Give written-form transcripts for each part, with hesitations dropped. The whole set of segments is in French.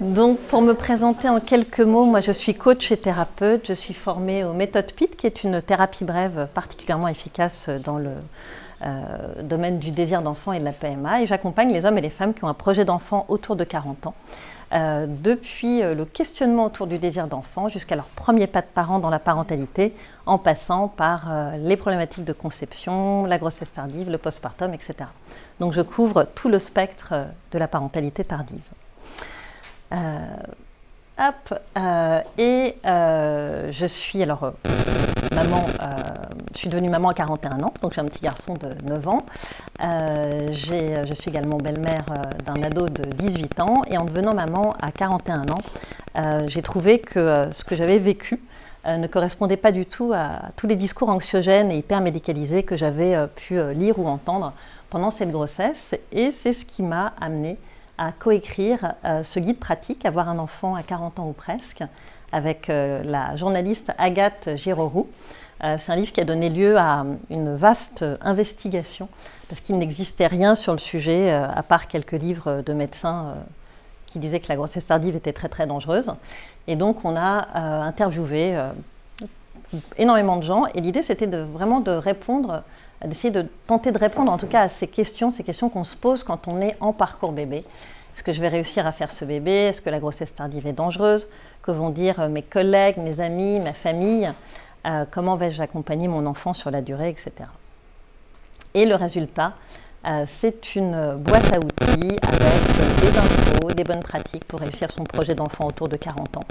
Donc, pour me présenter en quelques mots, moi je suis coach et thérapeute. Je suis formée aux méthodes PIT, qui est une thérapie brève particulièrement efficace dans le domaine du désir d'enfant et de la PMA. Et j'accompagne les hommes et les femmes qui ont un projet d'enfant autour de 40 ans. Depuis le questionnement autour du désir d'enfant jusqu'à leur premier pas de parents dans la parentalité, en passant par les problématiques de conception, la grossesse tardive, le postpartum, etc. Donc je couvre tout le spectre de la parentalité tardive. Je suis alors maman, je suis devenue maman à 41 ans, donc j'ai un petit garçon de 9 ans. Je suis également belle-mère d'un ado de 18 ans et en devenant maman à 41 ans, j'ai trouvé que ce que j'avais vécu ne correspondait pas du tout à tous les discours anxiogènes et hyper médicalisés que j'avais pu lire ou entendre pendant cette grossesse, et c'est ce qui m'a amenée à coécrire ce guide pratique, Avoir un enfant à 40 ans ou presque, avec la journaliste Agathe Giroroux. C'est un livre qui a donné lieu à une vaste investigation, parce qu'il n'existait rien sur le sujet, à part quelques livres de médecins qui disaient que la grossesse tardive était très très dangereuse. Et donc on a interviewé énormément de gens, et l'idée c'était vraiment de répondre, d'essayer de tenter de répondre en tout cas à ces questions qu'on se pose quand on est en parcours bébé. Est-ce que je vais réussir à faire ce bébé? Est-ce que la grossesse tardive est dangereuse? Que vont dire mes collègues, mes amis, ma famille? Comment vais-je accompagner mon enfant sur la durée, etc. Et le résultat, c'est une boîte à outils avec des infos, des bonnes pratiques pour réussir son projet d'enfant autour de 40 ans,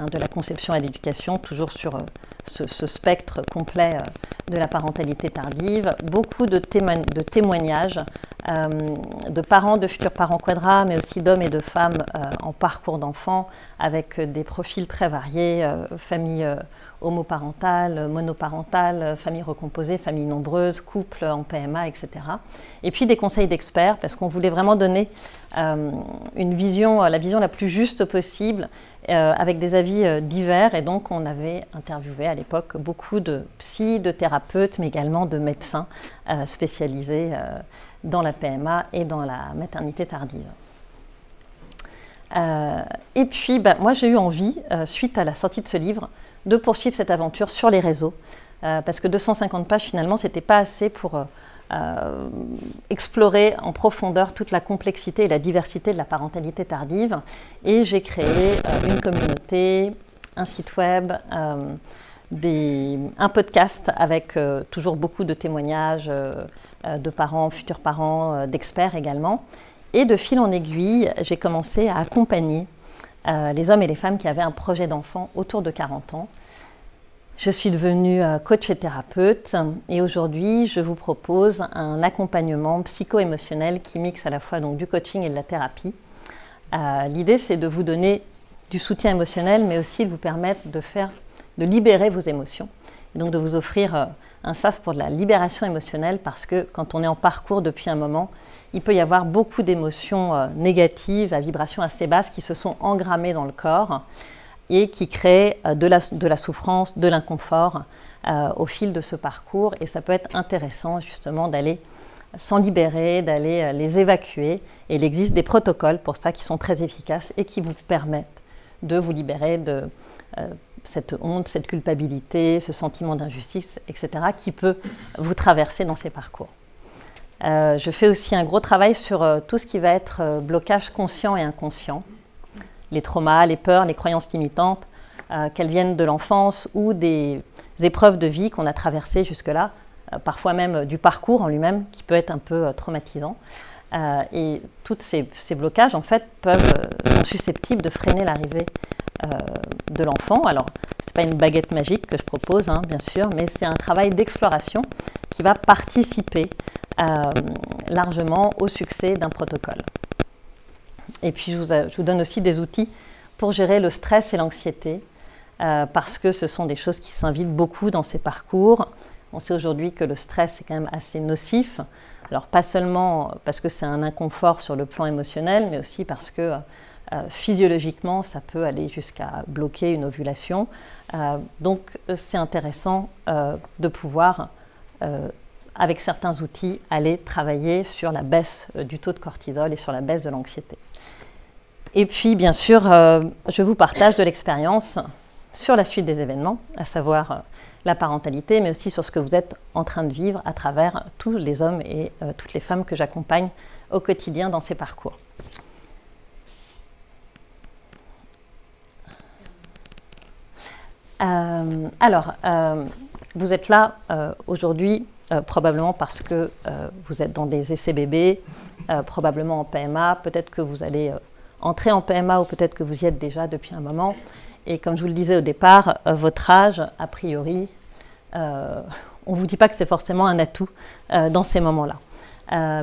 de la conception à l'éducation, toujours sur ce spectre complet de la parentalité tardive. Beaucoup de témoignages de parents, de futurs parents quadras, mais aussi d'hommes et de femmes en parcours d'enfant, avec des profils très variés, familles homoparentales, monoparentales, familles recomposées, familles nombreuses, couples en PMA, etc. Et puis des conseils d'experts, parce qu'on voulait vraiment donner une vision, la vision la plus juste possible, avec des avis divers. Et donc on avait interviewé à l'époque beaucoup de psy, de thérapeutes, mais également de médecins spécialisés dans la PMA et dans la maternité tardive. Et puis moi j'ai eu envie, suite à la sortie de ce livre, de poursuivre cette aventure sur les réseaux, parce que 250 pages finalement c'était pas assez pour explorer en profondeur toute la complexité et la diversité de la parentalité tardive, et j'ai créé une communauté, un site web, un podcast avec toujours beaucoup de témoignages de parents, futurs parents, d'experts également. Et de fil en aiguille, j'ai commencé à accompagner les hommes et les femmes qui avaient un projet d'enfant autour de 40 ans. Je suis devenue coach et thérapeute, et aujourd'hui je vous propose un accompagnement psycho-émotionnel qui mixe à la fois donc, du coaching et de la thérapie. L'idée c'est de vous donner du soutien émotionnel, mais aussi de vous permettre de libérer vos émotions, et donc de vous offrir un sas pour de la libération émotionnelle, parce que quand on est en parcours depuis un moment, il peut y avoir beaucoup d'émotions négatives à vibration assez basse qui se sont engrammées dans le corps et qui créent de la souffrance, de l'inconfort au fil de ce parcours. Et ça peut être intéressant justement d'aller s'en libérer, d'aller les évacuer. Et il existe des protocoles pour ça qui sont très efficaces et qui vous permettent de vous libérer de cette honte, cette culpabilité, ce sentiment d'injustice, etc. qui peut vous traverser dans ces parcours. Je fais aussi un gros travail sur tout ce qui va être blocage conscient et inconscient, les traumas, les peurs, les croyances limitantes, qu'elles viennent de l'enfance ou des épreuves de vie qu'on a traversées jusque-là, parfois même du parcours en lui-même, qui peut être un peu traumatisant. Et tous ces blocages, en fait, sont susceptibles de freiner l'arrivée de l'enfant. Alors, ce n'est pas une baguette magique que je propose, bien sûr, mais c'est un travail d'exploration qui va participer largement au succès d'un protocole. Et puis, je vous donne aussi des outils pour gérer le stress et l'anxiété, parce que ce sont des choses qui s'invitent beaucoup dans ces parcours. On sait aujourd'hui que le stress est quand même assez nocif. Alors, pas seulement parce que c'est un inconfort sur le plan émotionnel, mais aussi parce que physiologiquement, ça peut aller jusqu'à bloquer une ovulation. Donc, c'est intéressant de pouvoir, avec certains outils, aller travailler sur la baisse du taux de cortisol et sur la baisse de l'anxiété. Et puis, bien sûr, je vous partage de l'expérience sur la suite des événements, à savoir la parentalité, mais aussi sur ce que vous êtes en train de vivre à travers tous les hommes et toutes les femmes que j'accompagne au quotidien dans ces parcours. Vous êtes là aujourd'hui probablement parce que vous êtes dans des essais bébés, probablement en PMA, peut-être que vous allez entrer en PMA ou peut-être que vous y êtes déjà depuis un moment. Et comme je vous le disais au départ, votre âge, a priori, on ne vous dit pas que c'est forcément un atout dans ces moments-là.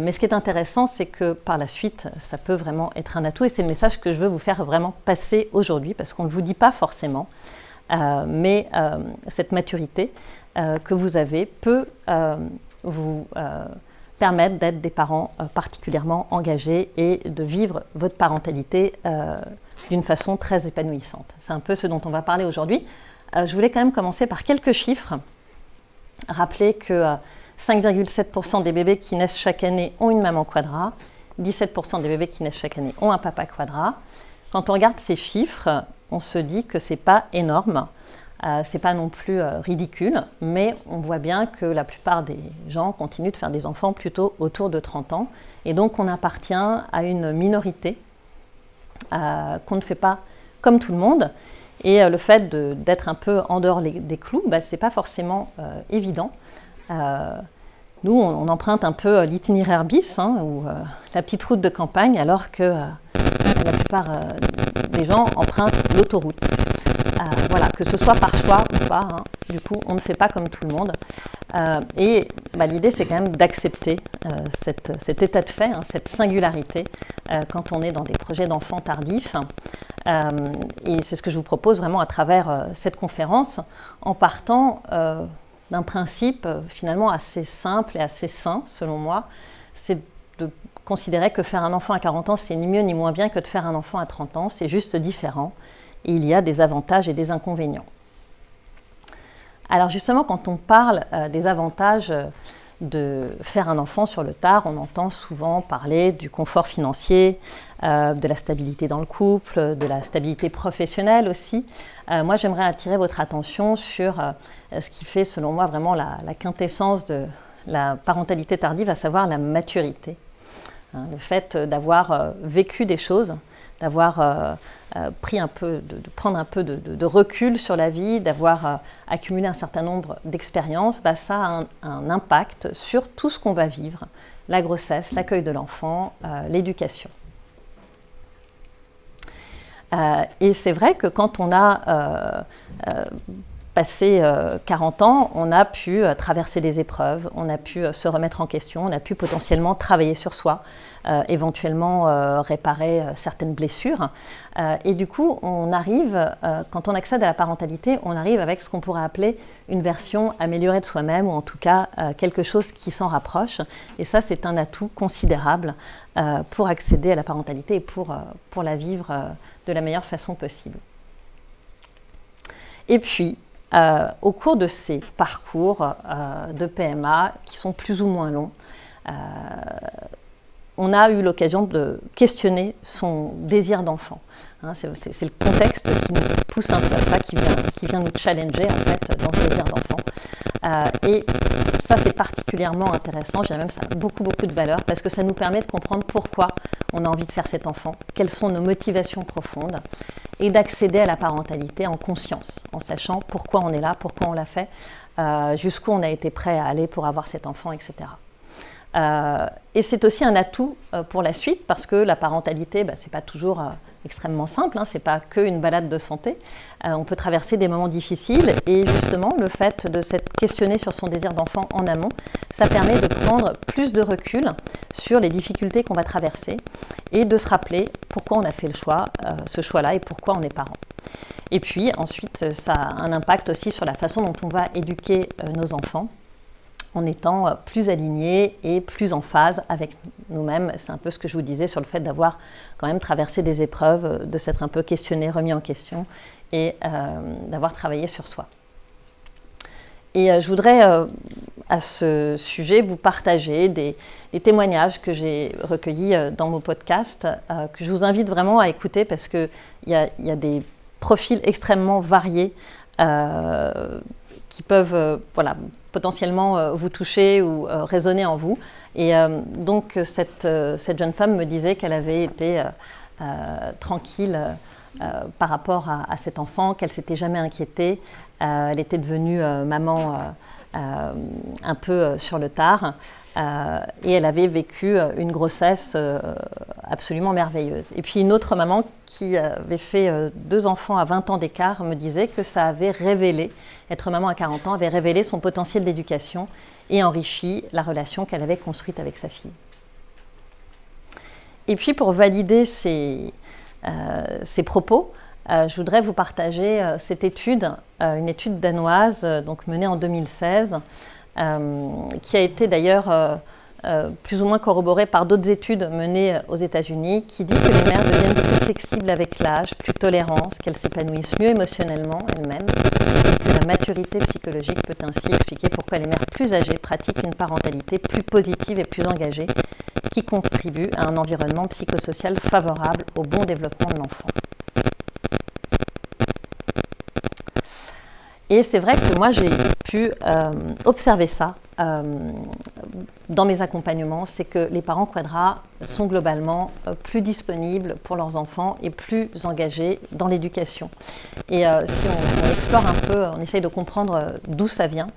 Mais ce qui est intéressant, c'est que par la suite, ça peut vraiment être un atout. Et c'est le message que je veux vous faire vraiment passer aujourd'hui, parce qu'on ne vous dit pas forcément. Mais cette maturité que vous avez peut vous permettre d'être des parents particulièrement engagés et de vivre votre parentalité d'une façon très épanouissante. C'est un peu ce dont on va parler aujourd'hui. Je voulais quand même commencer par quelques chiffres. Rappeler que 5,7% des bébés qui naissent chaque année ont une maman quadra, 17% des bébés qui naissent chaque année ont un papa quadra. Quand on regarde ces chiffres, on se dit que ce n'est pas énorme, ce n'est pas non plus ridicule, mais on voit bien que la plupart des gens continuent de faire des enfants plutôt autour de 30 ans. Et donc on appartient à une minorité qu'on ne fait pas comme tout le monde. Et le fait d'être un peu en dehors des clous, ce n'est pas forcément évident. Nous, on emprunte un peu l'itinéraire bis, ou la petite route de campagne, alors que la plupart des gens empruntent l'autoroute. Voilà, que ce soit par choix ou pas, du coup, on ne fait pas comme tout le monde. Et l'idée, c'est quand même d'accepter cet état de fait, cette singularité, quand on est dans des projets d'enfants tardifs. Et c'est ce que je vous propose vraiment à travers cette conférence, en partant d'un principe finalement assez simple et assez sain, selon moi, c'est de considérer que faire un enfant à 40 ans, c'est ni mieux ni moins bien que de faire un enfant à 30 ans, c'est juste différent. Et il y a des avantages et des inconvénients. Alors justement, quand on parle des avantages de faire un enfant sur le tard, on entend souvent parler du confort financier, de la stabilité dans le couple, de la stabilité professionnelle aussi. Moi, j'aimerais attirer votre attention sur ce qui fait, selon moi, vraiment la quintessence de la parentalité tardive, à savoir la maturité. Le fait d'avoir vécu des choses, d'avoir prendre un peu de recul sur la vie, d'avoir accumulé un certain nombre d'expériences, ça a un impact sur tout ce qu'on va vivre, la grossesse, l'accueil de l'enfant, l'éducation. Et c'est vrai que quand on a passé 40 ans, on a pu traverser des épreuves, on a pu se remettre en question, on a pu potentiellement travailler sur soi, éventuellement réparer certaines blessures. Et du coup, on arrive, quand on accède à la parentalité, on arrive avec ce qu'on pourrait appeler une version améliorée de soi-même, ou en tout cas quelque chose qui s'en rapproche. Et ça, c'est un atout considérable pour accéder à la parentalité et pour la vivre de la meilleure façon possible. Et puis, au cours de ces parcours de PMA qui sont plus ou moins longs, on a eu l'occasion de questionner son désir d'enfant. C'est le contexte qui nous pousse un peu à ça, qui vient nous challenger en fait dans ce désir d'enfant. Et ça, c'est particulièrement intéressant, je dirais même ça a beaucoup de valeur, parce que ça nous permet de comprendre pourquoi on a envie de faire cet enfant, quelles sont nos motivations profondes, et d'accéder à la parentalité en conscience, en sachant pourquoi on est là, pourquoi on l'a fait, jusqu'où on a été prêt à aller pour avoir cet enfant, etc. Et c'est aussi un atout pour la suite, parce que la parentalité, c'est pas toujours extrêmement simple, c'est pas qu'une balade de santé. On peut traverser des moments difficiles, et justement, le fait de s'être questionné sur son désir d'enfant en amont, ça permet de prendre plus de recul sur les difficultés qu'on va traverser, et de se rappeler pourquoi on a fait ce choix-là, et pourquoi on est parent. Et puis ensuite, ça a un impact aussi sur la façon dont on va éduquer nos enfants, en étant plus alignés et plus en phase avec nous-mêmes. C'est un peu ce que je vous disais sur le fait d'avoir quand même traversé des épreuves, de s'être un peu questionné, remis en question, et d'avoir travaillé sur soi. Et je voudrais, à ce sujet, vous partager des témoignages que j'ai recueillis dans mon podcast, que je vous invite vraiment à écouter parce qu'il y a des profils extrêmement variés qui peuvent potentiellement vous toucher ou résonner en vous. Et donc cette jeune femme me disait qu'elle avait été tranquille par rapport à cet enfant, qu'elle ne s'était jamais inquiétée. Elle était devenue maman un peu sur le tard et elle avait vécu une grossesse absolument merveilleuse. Et puis une autre maman qui avait fait 2 enfants à 20 ans d'écart me disait que ça avait révélé, être maman à 40 ans, avait révélé son potentiel d'éducation et enrichi la relation qu'elle avait construite avec sa fille. Et puis pour valider ces propos, je voudrais vous partager cette étude, une étude danoise donc menée en 2016, qui a été d'ailleurs plus ou moins corroborée par d'autres études menées aux États-Unis, qui dit que les mères deviennent plus flexibles avec l'âge, plus tolérantes, qu'elles s'épanouissent mieux émotionnellement elles-mêmes, et que la maturité psychologique peut ainsi expliquer pourquoi les mères plus âgées pratiquent une parentalité plus positive et plus engagée, qui contribue à un environnement psychosocial favorable au bon développement de l'enfant. Et c'est vrai que moi, j'ai pu observer ça dans mes accompagnements, c'est que les parents quadras sont globalement plus disponibles pour leurs enfants et plus engagés dans l'éducation. Et si on explore un peu, on essaye de comprendre d'où ça vient,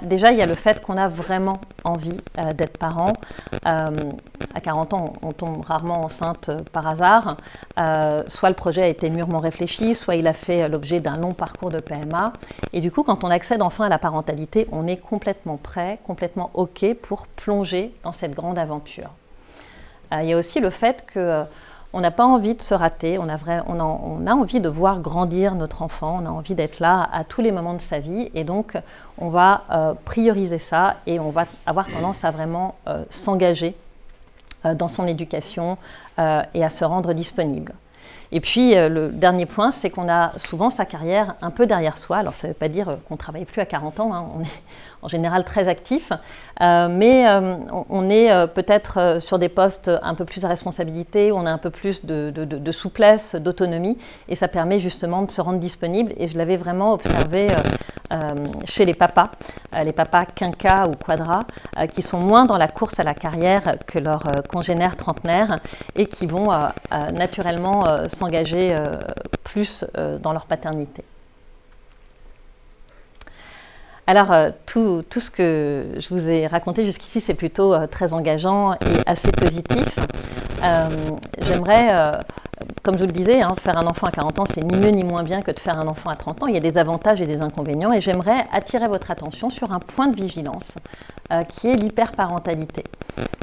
déjà, il y a le fait qu'on a vraiment envie d'être parent. À 40 ans, on tombe rarement enceinte par hasard. Soit le projet a été mûrement réfléchi, soit il a fait l'objet d'un long parcours de PMA. Et du coup, quand on accède enfin à la parentalité, on est complètement prêt, complètement OK pour plonger dans cette grande aventure. Il y a aussi le fait que on n'a pas envie de se rater, on a envie de voir grandir notre enfant, on a envie d'être là à tous les moments de sa vie et donc on va prioriser ça et on va avoir tendance à vraiment s'engager dans son éducation et à se rendre disponible. Et puis le dernier point, c'est qu'on a souvent sa carrière un peu derrière soi. Alors ça ne veut pas dire qu'on ne travaille plus à 40 ans, hein. On est en général très actif, mais on est peut-être sur des postes un peu plus à responsabilité, où on a un peu plus de souplesse, d'autonomie, et ça permet justement de se rendre disponible. Et je l'avais vraiment observé chez les papas quinquas ou quadras, qui sont moins dans la course à la carrière que leurs congénères trentenaires et qui vont naturellement s'engager plus dans leur paternité. Alors, tout ce que je vous ai raconté jusqu'ici, c'est plutôt très engageant et assez positif. J'aimerais, comme je vous le disais, faire un enfant à 40 ans, c'est ni mieux ni moins bien que de faire un enfant à 30 ans. Il y a des avantages et des inconvénients. Et j'aimerais attirer votre attention sur un point de vigilance qui est l'hyperparentalité.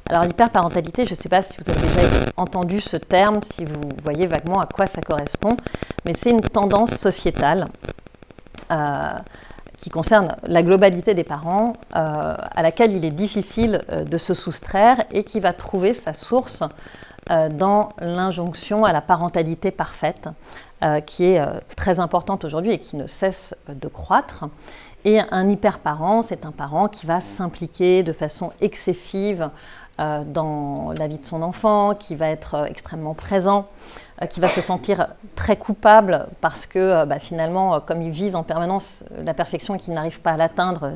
Alors, l'hyperparentalité, je ne sais pas si vous avez déjà entendu ce terme, si vous voyez vaguement à quoi ça correspond, mais c'est une tendance sociétale qui concerne la globalité des parents, à laquelle il est difficile de se soustraire et qui va trouver sa source dans l'injonction à la parentalité parfaite, qui est très importante aujourd'hui et qui ne cesse de croître. Et un hyperparent, c'est un parent qui va s'impliquer de façon excessive dans la vie de son enfant, qui va être extrêmement présent, qui va se sentir très coupable parce que finalement, comme il vise en permanence la perfection et qu'il n'arrive pas à l'atteindre,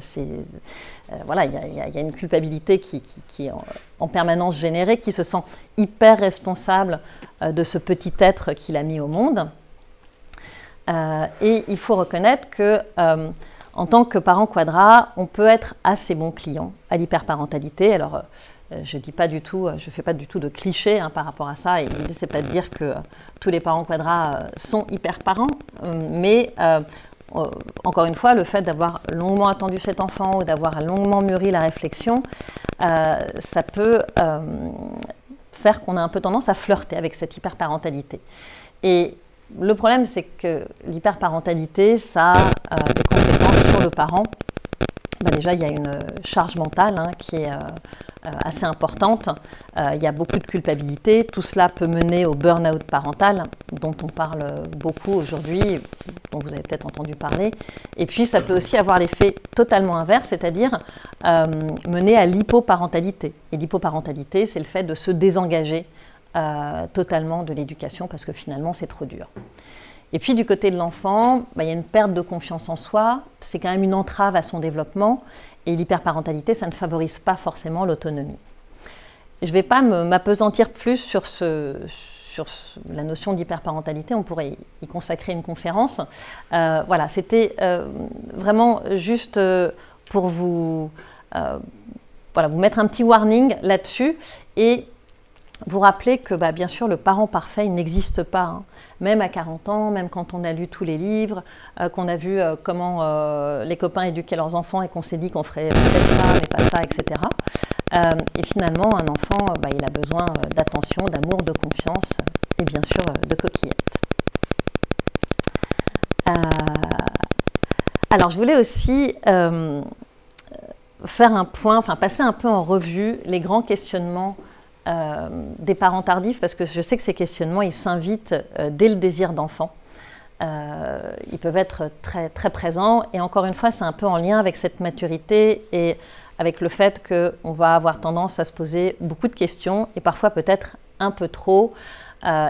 voilà, il y a une culpabilité qui est en permanence générée, qui se sent hyper responsable de ce petit être qu'il a mis au monde. Et il faut reconnaître que en tant que parent quadra, on peut être assez bon client à l'hyperparentalité. Alors, je ne fais pas du tout de clichés par rapport à ça. Et l'idée, c'est pas de dire que tous les parents quadras sont hyper parents, mais encore une fois, le fait d'avoir longuement attendu cet enfant ou d'avoir longuement mûri la réflexion, ça peut faire qu'on a un peu tendance à flirter avec cette hyperparentalité. Et le problème, c'est que l'hyperparentalité, ça a des conséquences sur le parent. Déjà, il y a une charge mentale qui est assez importante. Il y a beaucoup de culpabilité. Tout cela peut mener au burn-out parental. dont on parle beaucoup aujourd'hui, dont vous avez peut-être entendu parler. Et puis, ça peut aussi avoir l'effet totalement inverse, c'est-à-dire mener à l'hypoparentalité. Et l'hypoparentalité, c'est le fait de se désengager totalement de l'éducation parce que finalement, c'est trop dur. Et puis, du côté de l'enfant, il y a une perte de confiance en soi. C'est quand même une entrave à son développement. Et l'hyperparentalité, ça ne favorise pas forcément l'autonomie. Je ne vais pas m'appesantir plus sur la notion d'hyperparentalité, on pourrait y consacrer une conférence. Voilà, c'était vraiment juste pour vous mettre un petit warning là-dessus et vous rappeler que bien sûr le parent parfait il n'existe pas, hein. Même à 40 ans, même quand on a lu tous les livres, qu'on a vu comment les copains éduquaient leurs enfants et qu'on s'est dit qu'on ferait peut-être ça mais pas ça, etc. Et finalement un enfant il a besoin d'attention, d'amour, de confiance et bien sûr de coquillettes. Alors je voulais aussi faire un point, passer un peu en revue les grands questionnements des parents tardifs, parce que je sais que ces questionnements, ils s'invitent dès le désir d'enfant. Ils peuvent être très, très présents, et encore une fois, c'est un peu en lien avec cette maturité et avec le fait qu'on va avoir tendance à se poser beaucoup de questions, et parfois peut-être un peu trop,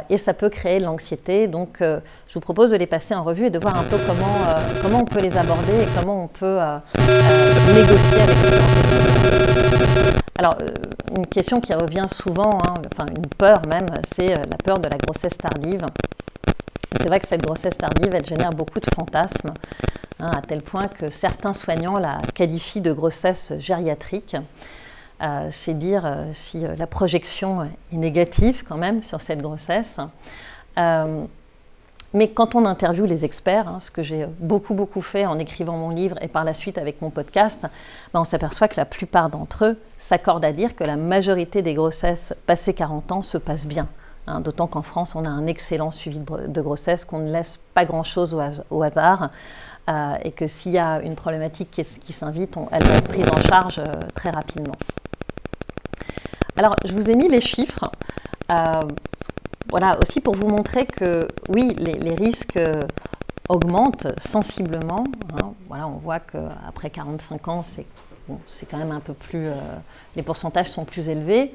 et ça peut créer de l'anxiété. Donc, je vous propose de les passer en revue et de voir un peu comment on peut les aborder et comment on peut négocier avec ces questions. Alors, une question qui revient souvent, une peur même, c'est la peur de la grossesse tardive. C'est vrai que cette grossesse tardive, elle génère beaucoup de fantasmes, à tel point que certains soignants la qualifient de grossesse gériatrique. C'est dire si la projection est négative quand même sur cette grossesse. Mais quand on interviewe les experts, ce que j'ai beaucoup fait en écrivant mon livre et par la suite avec mon podcast, on s'aperçoit que la plupart d'entre eux s'accordent à dire que la majorité des grossesses passées 40 ans se passent bien. D'autant qu'en France, on a un excellent suivi de grossesse, qu'on ne laisse pas grand-chose au hasard et que s'il y a une problématique qui s'invite, elle va être prise en charge très rapidement. Alors, je vous ai mis les chiffres. Voilà, aussi pour vous montrer que oui, les risques augmentent sensiblement. Voilà, on voit qu'après 45 ans, c'est quand même un peu plus... les pourcentages sont plus élevés.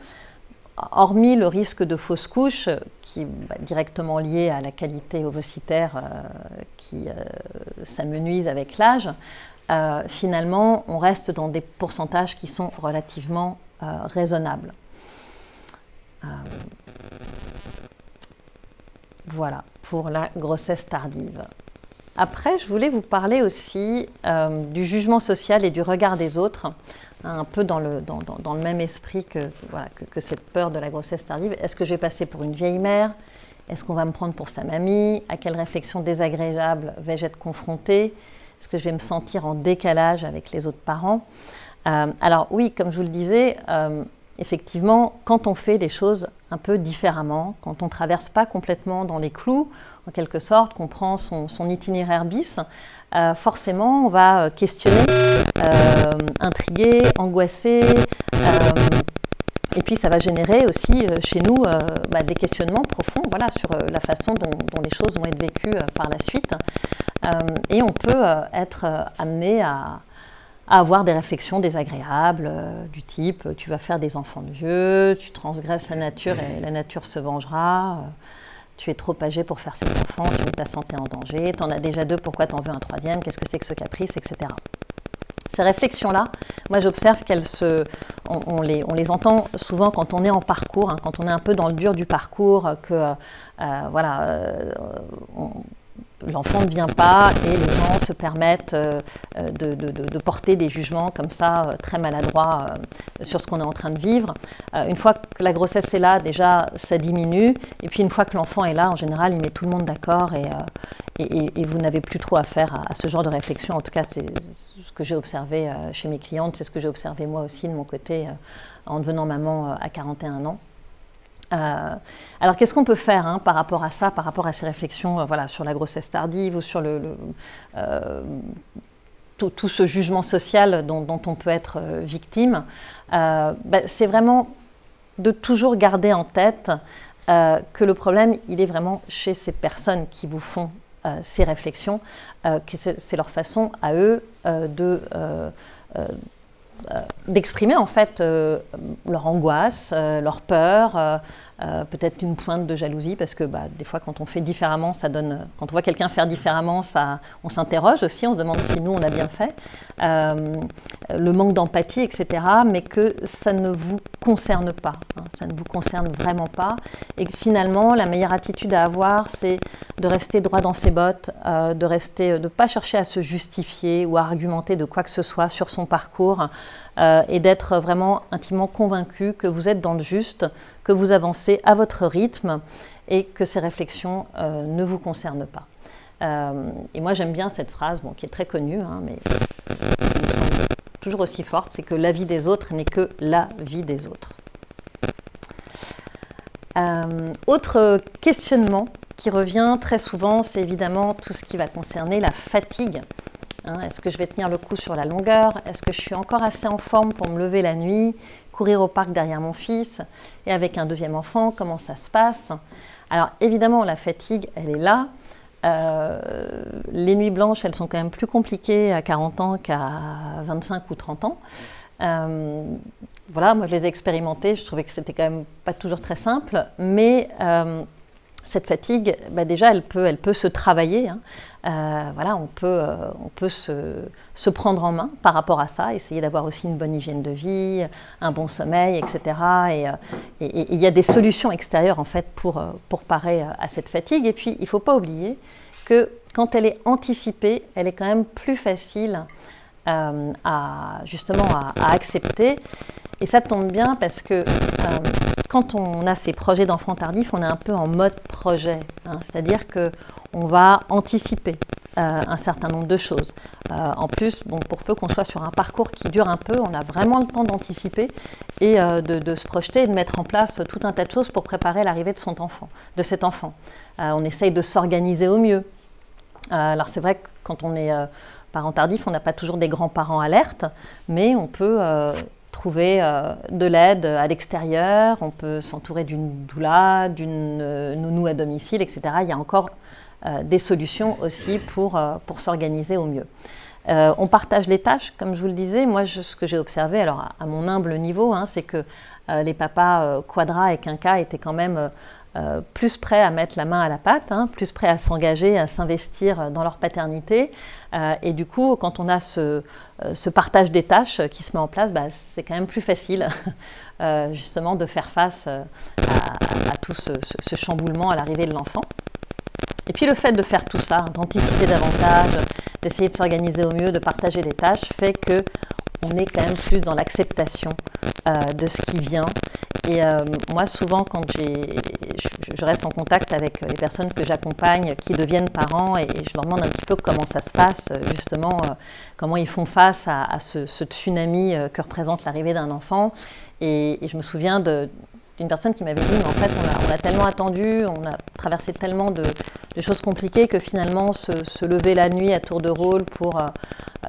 Hormis le risque de fausse couche, qui est directement lié à la qualité ovocitaire qui s'amenuise avec l'âge, finalement, on reste dans des pourcentages qui sont relativement raisonnables. Voilà, pour la grossesse tardive. Après, je voulais vous parler aussi du jugement social et du regard des autres, un peu dans le même esprit que cette peur de la grossesse tardive. Est-ce que je vais passer pour une vieille mère? Est-ce qu'on va me prendre pour sa mamie? À quelle réflexion désagréable vais-je être confrontée? Est-ce que je vais me sentir en décalage avec les autres parents? Alors oui, comme je vous le disais, effectivement, quand on fait les choses un peu différemment, quand on ne traverse pas complètement dans les clous, en quelque sorte, qu'on prend son itinéraire bis, forcément, on va questionner, intriguer, angoisser, et puis ça va générer aussi chez nous des questionnements profonds sur la façon dont les choses vont être vécues par la suite. Et on peut être amené à avoir des réflexions désagréables du type « tu vas faire des enfants de vieux, tu transgresses la nature et la nature se vengera ». Tu es trop âgé pour faire cet enfant, tu mets ta santé en danger, tu en as déjà 2, pourquoi tu en veux un 3e, qu'est-ce que c'est que ce caprice, etc. Ces réflexions-là, moi j'observe on les entend souvent quand on est en parcours, quand on est un peu dans le dur du parcours, que l'enfant ne vient pas et les gens se permettent de porter des jugements comme ça, très maladroits sur ce qu'on est en train de vivre. Une fois que la grossesse est là, déjà, ça diminue. Et puis une fois que l'enfant est là, en général, il met tout le monde d'accord et vous n'avez plus trop affaire à ce genre de réflexion. En tout cas, c'est ce que j'ai observé chez mes clientes, c'est ce que j'ai observé moi aussi de mon côté en devenant maman à 41 ans. Alors, qu'est-ce qu'on peut faire par rapport à ça, par rapport à ces réflexions sur la grossesse tardive ou sur tout ce jugement social dont on peut être victime? C'est vraiment de toujours garder en tête que le problème, il est vraiment chez ces personnes qui vous font ces réflexions, que c'est leur façon à eux d'exprimer en fait leur angoisse, leur peur, peut-être une pointe de jalousie, parce que des fois quand on fait différemment, ça donne, quand on voit quelqu'un faire différemment, on s'interroge aussi, on se demande si nous on a bien fait, le manque d'empathie, etc., mais que ça ne vous concerne pas, hein, ça ne vous concerne vraiment pas, et que finalement la meilleure attitude à avoir, c'est de rester droit dans ses bottes, de ne pas chercher à se justifier ou à argumenter de quoi que ce soit sur son parcours, et d'être vraiment intimement convaincu que vous êtes dans le juste, que vous avancez à votre rythme et que ces réflexions ne vous concernent pas. Et moi j'aime bien cette phrase, qui est très connue, hein, mais qui me semble toujours aussi forte, c'est que la vie des autres n'est que la vie des autres. Autre questionnement qui revient très souvent, c'est évidemment tout ce qui va concerner la fatigue. Est-ce que je vais tenir le coup sur la longueur? Est-ce que je suis encore assez en forme pour me lever la nuit, courir au parc derrière mon fils? Et avec un deuxième enfant, comment ça se passe? Alors évidemment, la fatigue, elle est là. Les nuits blanches, elles sont quand même plus compliquées à 40 ans qu'à 25 ou 30 ans. Voilà, moi je les ai expérimentées, je trouvais que c'était quand même pas toujours très simple, mais cette fatigue, déjà, elle peut se travailler. Hein. Voilà, on peut se prendre en main par rapport à ça, essayer d'avoir aussi une bonne hygiène de vie, un bon sommeil, etc. Et il y a des solutions extérieures en fait pour parer à cette fatigue. Et puis, il ne faut pas oublier que quand elle est anticipée, elle est quand même plus facile justement à accepter. Et ça tombe bien parce que quand on a ces projets d'enfants tardifs, on est un peu en mode projet. Hein, c'est-à-dire qu'on va anticiper un certain nombre de choses. En plus, pour peu qu'on soit sur un parcours qui dure un peu, on a vraiment le temps d'anticiper et de se projeter et de mettre en place tout un tas de choses pour préparer l'arrivée de cet enfant. On essaye de s'organiser au mieux. Alors c'est vrai que quand on est parent tardif, on n'a pas toujours des grands-parents alertes, mais on peut trouver de l'aide à l'extérieur, on peut s'entourer d'une doula, d'une nounou à domicile, etc. Il y a encore des solutions aussi pour s'organiser au mieux. On partage les tâches, comme je vous le disais. Moi, ce que j'ai observé, alors à mon humble niveau, hein, c'est que les papas Quadra et Quinca étaient quand même plus prêts à mettre la main à la pâte, hein, plus prêts à s'engager, à s'investir dans leur paternité. Et du coup, quand on a ce partage des tâches qui se met en place, c'est quand même plus facile justement de faire face à tout ce chamboulement à l'arrivée de l'enfant. Et puis le fait de faire tout ça, d'anticiper davantage, d'essayer de s'organiser au mieux, de partager les tâches, fait qu'on est quand même plus dans l'acceptation de ce qui vient. Et moi, souvent, quand je reste en contact avec les personnes que j'accompagne, qui deviennent parents, et je leur demande un petit peu comment ça se passe, justement, comment ils font face à ce tsunami que représente l'arrivée d'un enfant. Et je me souviens d'une personne qui m'avait dit, mais en fait, on a tellement attendu, on a traversé tellement de choses compliquées que finalement, se lever la nuit à tour de rôle pour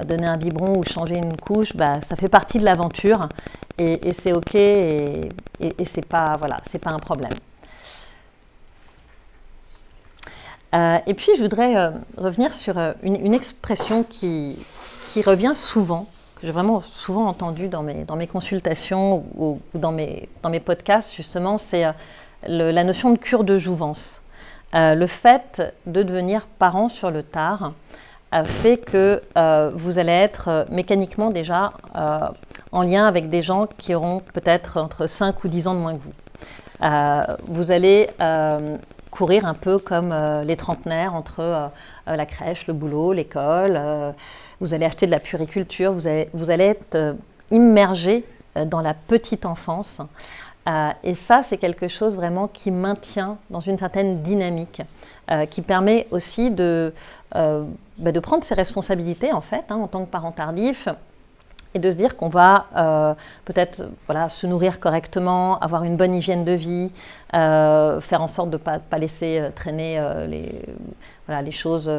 donner un biberon ou changer une couche, ça fait partie de l'aventure et c'est OK et c'est pas un problème. Et puis, je voudrais revenir sur une expression qui revient souvent, que j'ai vraiment souvent entendue dans mes consultations ou dans mes podcasts, justement, c'est la notion de cure de jouvence. Le fait de devenir parent sur le tard fait que vous allez être mécaniquement déjà en lien avec des gens qui auront peut-être entre 5 ou 10 ans de moins que vous. Vous allez courir un peu comme les trentenaires entre la crèche, le boulot, l'école. Vous allez acheter de la puriculture. Vous allez être immergé dans la petite enfance. Et ça, c'est quelque chose vraiment qui maintient dans une certaine dynamique, qui permet aussi de prendre ses responsabilités en fait, en tant que parent tardif, et de se dire qu'on va peut-être se nourrir correctement, avoir une bonne hygiène de vie, faire en sorte de ne pas laisser traîner les choses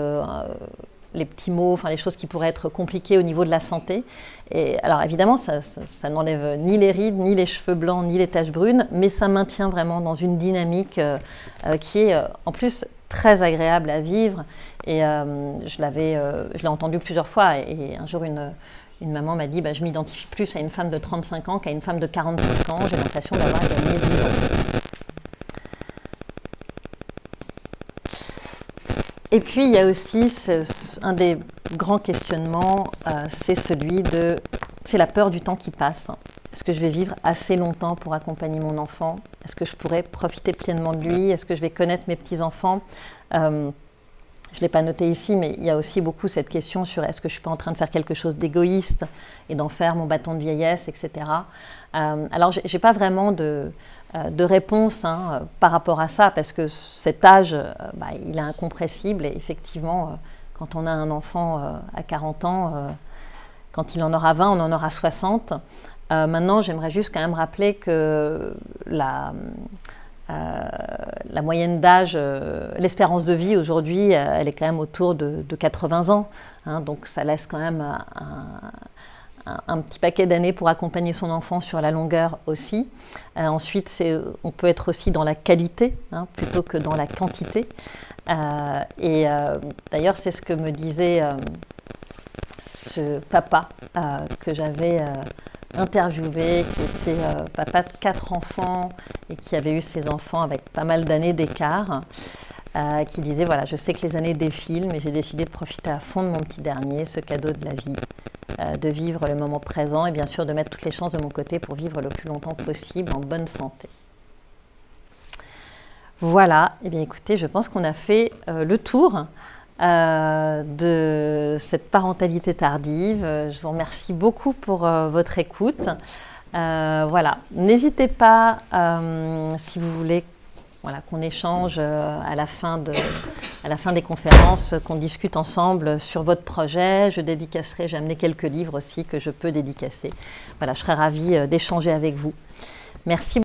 les petits mots, enfin les choses qui pourraient être compliquées au niveau de la santé. Et alors évidemment, ça n'enlève ni les rides, ni les cheveux blancs, ni les taches brunes, mais ça maintient vraiment dans une dynamique qui est en plus très agréable à vivre. Et je l'ai entendu plusieurs fois. Et un jour, une maman m'a dit je m'identifie plus à une femme de 35 ans qu'à une femme de 45 ans. J'ai l'impression d'avoir gagné 10 ans. Et puis, il y a aussi un des grands questionnements, c'est la peur du temps qui passe. Est-ce que je vais vivre assez longtemps pour accompagner mon enfant? Est-ce que je pourrais profiter pleinement de lui? Est-ce que je vais connaître mes petits-enfants? Je ne l'ai pas noté ici, mais il y a aussi beaucoup cette question sur est-ce que je suis pas en train de faire quelque chose d'égoïste et d'en faire mon bâton de vieillesse, etc. Alors, je n'ai pas vraiment de réponse par rapport à ça, parce que cet âge, il est incompressible. Et effectivement, quand on a un enfant à 40 ans, quand il en aura 20, on en aura 60. Maintenant, j'aimerais juste quand même rappeler que la moyenne d'âge, l'espérance de vie aujourd'hui, elle est quand même autour de 80 ans. Donc ça laisse quand même un petit paquet d'années pour accompagner son enfant sur la longueur aussi. Ensuite, on peut être aussi dans la qualité plutôt que dans la quantité. D'ailleurs, c'est ce que me disait ce papa que j'avais interviewé, qui était papa de 4 enfants et qui avait eu ses enfants avec pas mal d'années d'écart, qui disait voilà, je sais que les années défilent, mais j'ai décidé de profiter à fond de mon petit dernier, ce cadeau de la vie, de vivre le moment présent et bien sûr de mettre toutes les chances de mon côté pour vivre le plus longtemps possible en bonne santé. Voilà, et bien écoutez, je pense qu'on a fait le tour de cette parentalité tardive. Je vous remercie beaucoup pour votre écoute. Voilà, n'hésitez pas si vous voulez qu'on échange à la fin des conférences, qu'on discute ensemble sur votre projet. J'ai amené quelques livres aussi que je peux dédicacer. Voilà, je serais ravie d'échanger avec vous. Merci.